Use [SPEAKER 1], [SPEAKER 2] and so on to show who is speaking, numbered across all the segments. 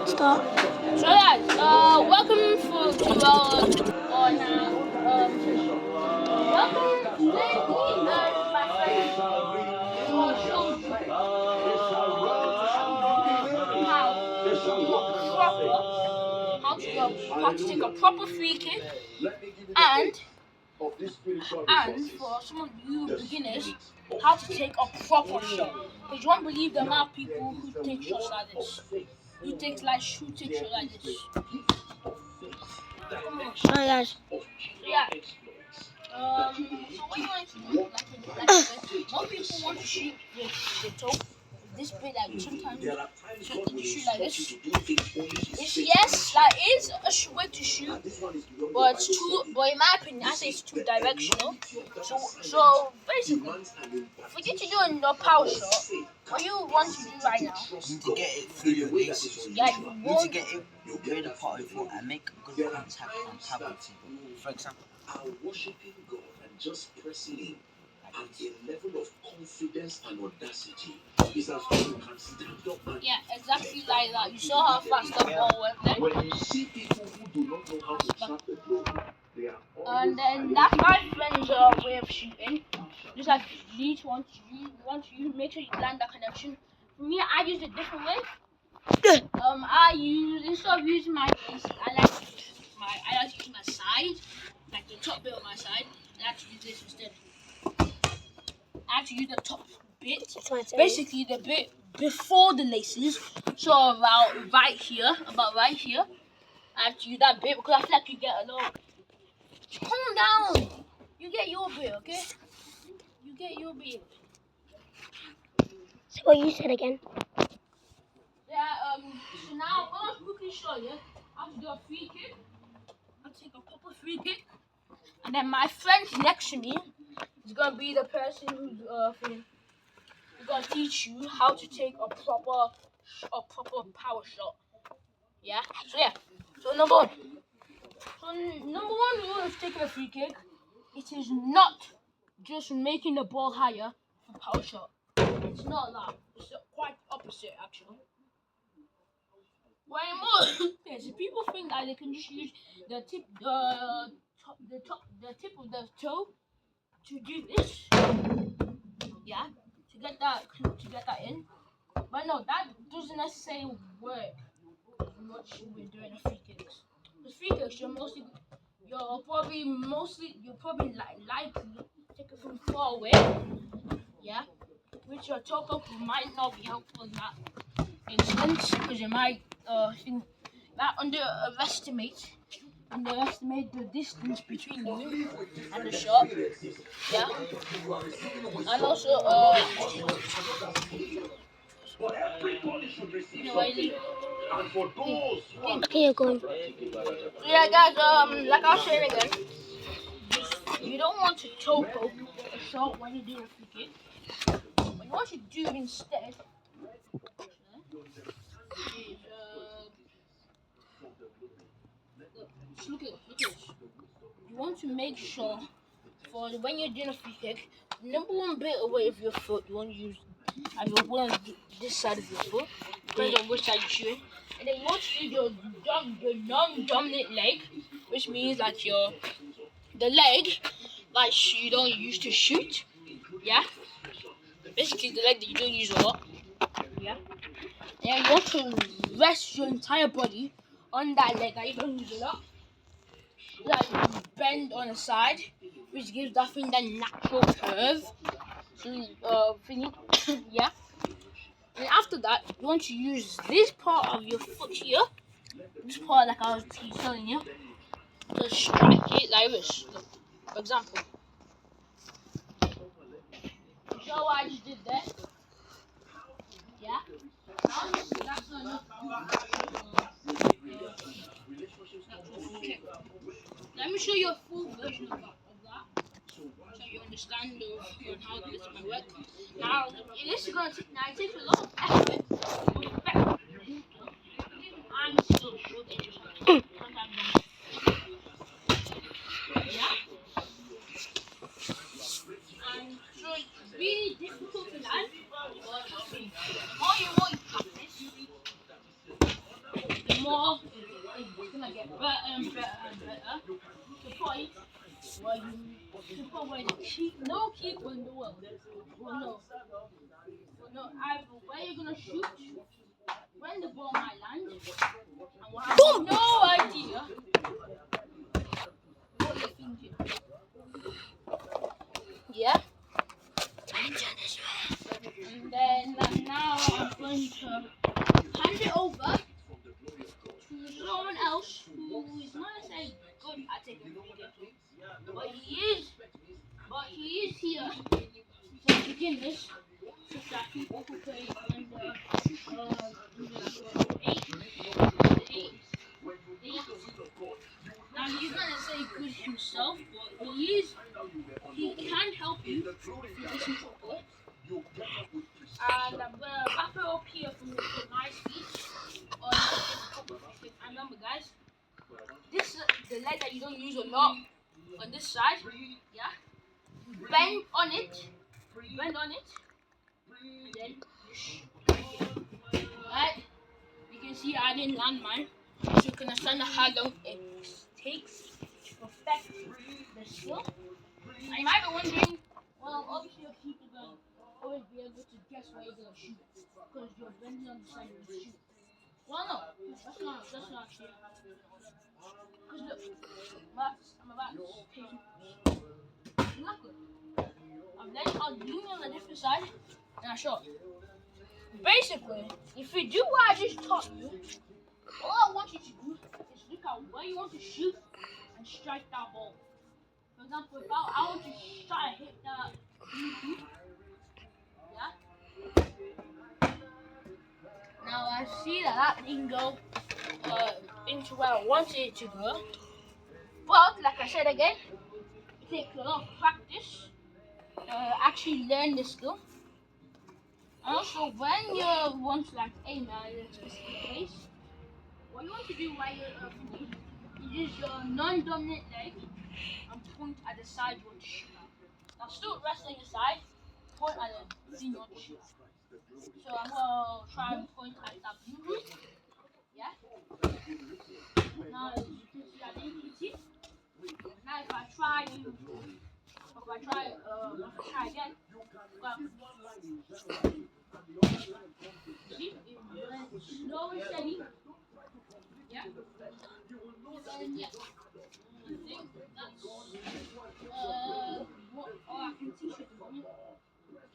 [SPEAKER 1] Stop.
[SPEAKER 2] So guys, welcome to our welcome. Today me and my friends will show you how to take a proper free kick, and for some of you beginners, how to take a proper shot. Because you won't believe the amount of people who take shots like this. Who take shots like this.
[SPEAKER 1] Alright, guys.
[SPEAKER 2] So yeah. So what you want to do, like most people want to shoot with the toe. This bit, like sometimes you shoot like this. Yes, that is a way to shoot, but it's too. But in my opinion, I say it's too directional. So basically, for you to do a power shot, what you want to do right now?
[SPEAKER 3] You need to get it through your legs.
[SPEAKER 2] Yeah,
[SPEAKER 3] You need to get it where the part of it and make good contact on top of it. For example,
[SPEAKER 4] worshiping God and just pressing in at a level of confidence and audacity is as though you can stand up and
[SPEAKER 2] yeah, exactly like that. You saw how fast the ball went there.
[SPEAKER 4] when you see people who do not know how to trap the ball, they are
[SPEAKER 2] And then that's my friend's way of shooting. Just like you want to make sure you land that connection. For me, I use a different way. I use, instead of using my face, I like to use my side, like the top bit of my side. I like to use this instead. I have to use the top bit, basically the bit before the laces. So about right here. I have to use that bit because I feel like you get a little. Calm down. You get your bit, okay? You get your bit.
[SPEAKER 1] So what you said again?
[SPEAKER 2] Yeah. So now I'm gonna quickly show you how to do a free kick. I'll take a proper free kick, and then my friend next to me is gonna be the person who's gonna teach you how to take a proper power shot. Yeah. So number one. Rule of taking a free kick, it is not just making the ball higher for power shot. It's not that. It's quite opposite actually. Way more. Yes, people think that they can just use the tip of the toe to do this. Yeah, to get that in. But no, that doesn't necessarily work as much when we're doing a free kicks. With free kicks, you'll probably likely take it from far away. Yeah, which your toe poke might not be helpful in that instance because you might underestimate the distance between you and the shot. Yeah, and also
[SPEAKER 1] Okay, you're going.
[SPEAKER 2] So yeah, guys. Like I was saying again, you don't want to toe poke a shot when you do a free kick. What you want to do instead is look at this. You want to make sure for when you're doing a free kick, number one bit away of your foot, you want to use this side of your foot, depends on which side you're shooting. And then you want to use your non-dominant leg, which means that the leg like you don't use to shoot. Yeah. Basically the leg that you don't use a lot. Yeah. And you want to rest your entire body on that leg that you don't use a lot. Like you bend on the side, which gives that thing that natural curve. So thingy. Yeah. And after that, you want to use this part of your foot here. This part, like I was telling you, to strike it like this. Look, for example. You know what I just did there? Yeah. Now that's not enough. Let me show you a full version of that, so you understand how this might work. Now, this is going to take, it takes a lot of effort. I'm still good at this. Yeah? And so it's really difficult to learn, but trust me, the more you better. The point where no keeper in the world. Well, no. Well, no. Either where you're gonna shoot, when the ball might land, and we'll have no idea what you're thinking. Yeah. And then now I'm going to hand it over to someone else who is not necessarily good at taking video, but he is here to begin this, so that people who play in the eight. Now he's not necessarily good himself, but he can help you if you listen properly. And I'm gonna wrap it up here from my speech on and remember guys, this is the leg that you don't use a lot on this side, yeah? Bend on it, and then right? You can see I didn't land mine, so you can understand how long it takes to perfect the skill. And you might be wondering, well, obviously your keeper will always be able to guess where you're gonna shoot because you're bending on the side of the shoot. Well, no, that's not true. Because look, I'm about to take look good. I'll lean on a different side and I shot. Basically, if you do what I just taught you, all I want you to do is look at where you want to shoot and strike that ball. For example, if I want to try to hit that yeah? Now I see that didn't go into where I wanted it to go. But, like I said again, it takes a lot of practice actually learn this skill. And also, when you want to aim at a specific place, what you want to do while you're use your non-dominant leg and point at the side you want to shoot at. Now, still rest on your side, point at the thing you want to shoot at. So I'm gonna try and point at that blue. Yeah. Now as you can see, I didn't hit it. Now if I try again. See, slow and steady. Yeah. And yeah. I think that's what all I can teach you at the moment.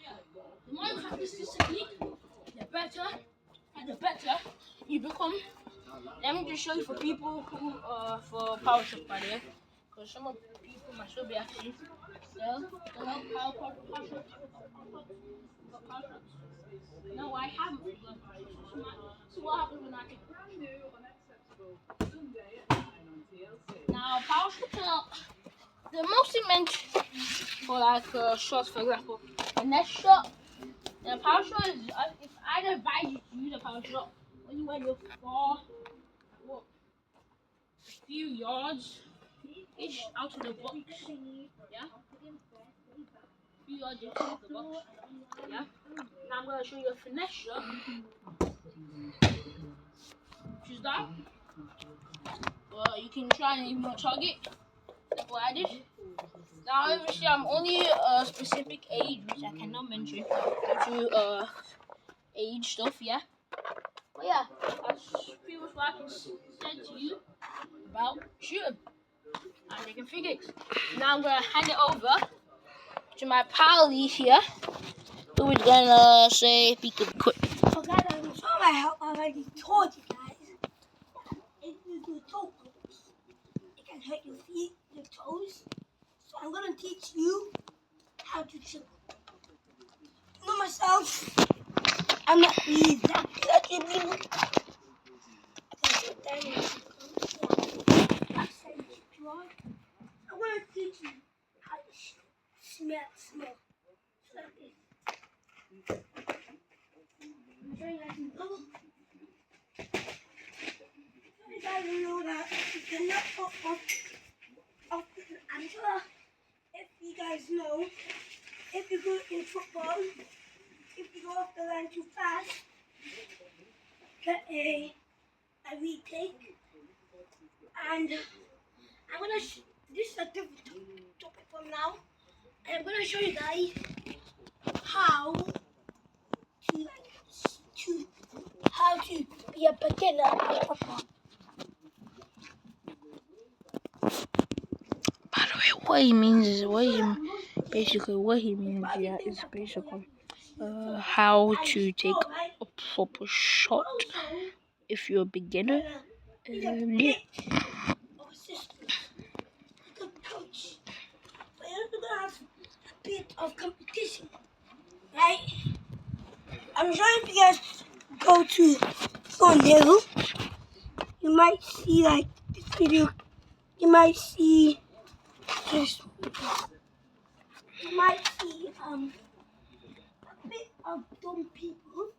[SPEAKER 2] Yeah. The more you practice this technique, the better you become. Let me just show you for people who for power shot by the way, because some of the people might still be asking. They'll know power shots. No, I haven't forgotten power shots. So what happens when I take now power shots are they're mostly meant for shots, for example. The next shot, the power shot is if I'd advise you to use a power shot when you're far, a few yards ish out of the box, yeah. A few yards out of the box, yeah. Now I'm gonna show you a finesse shot, which is that. Well, you can try and even target. Like what I did. Now, obviously, I'm only a specific age, which I cannot mention due to age stuff, yeah. But yeah, that's pretty much what I can say to you about shooting and making free kicks. Now I'm gonna hand it over to my pal here, who is gonna say if he could quit.
[SPEAKER 1] So guys, I'm sure I already told you guys that if you do toe pumps, it can hurt your feet, your toes. So I'm gonna teach you how to shoot. You know myself, I'm not really that good at dribbling. I'm gonna teach you how to shoot. Small. Like this. I'm showing you guys in bubble. You guys know that you cannot pop off. I'm sure if you guys know, if you go in football, if you go off the line too fast, get a retake. And I'm gonna. This is a different topic from now. And I'm gonna show you guys how to be a beginner at football.
[SPEAKER 2] By the way, what he means is how to take a proper shot if you're a beginner. Yeah.
[SPEAKER 1] Of assistance. A good coach. But you're gonna have a bit of competition. Right? I'm sure if you guys go to Thornhill, you might see like this video. You might see this. You might see a bit of dumb people